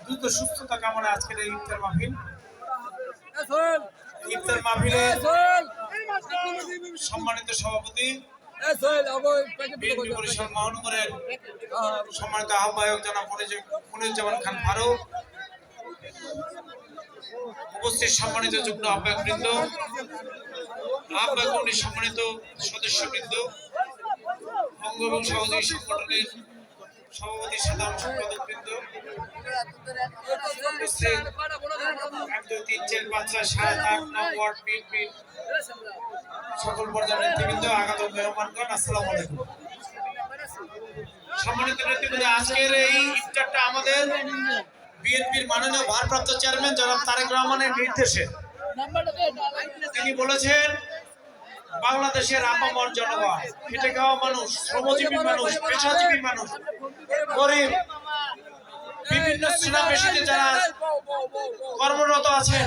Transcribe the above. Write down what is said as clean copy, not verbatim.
দ্রুত সুস্থতা কামনা আজকের এই ইফতার মাহফিল। ইফতার মাহফিলের সম্মানিত সভাপতি বিএনপি বরিশাল মহানগরের সম্মানিত আহ্বায়ক জনাব মনিরুজ্জামান খান ফারুক, উপস্থিত সম্মানিত যুগ্ম আহ্বায়ক বৃন্দ, আহ্বায়ক কমিটির সম্মানিত সদস্যবৃন্দ, অঙ্গ এবং সহযোগী সংগঠনের সভাপতি সাধারণ সম্পাদক বৃন্দ, 1, 2, 3, 4, 5, 6, 7, 8, 9 ওয়ার্ড বিএনপি সকল পর্যায়ের নেতৃবৃন্দ, আগত মেহমানগণ, আসসালামু আলাইকুম। সম্মানিত নেতৃবৃন্দ, আজকের এই ইফতারটা আমাদের বিএনপির মাননীয় ভারপ্রাপ্ত চেয়ারম্যান জনাব তারেক রহমানের নির্দেশে। তিনি বলেছেন বাংলাদেশের আপামর জনগণ, খেটে খাওয়া মানুষ, শ্রমজীবী মানুষ, পেশাজীবী মানুষ, গরিব, বিভিন্ন শ্রেণী পেশাতে যারা কর্মরত আছেন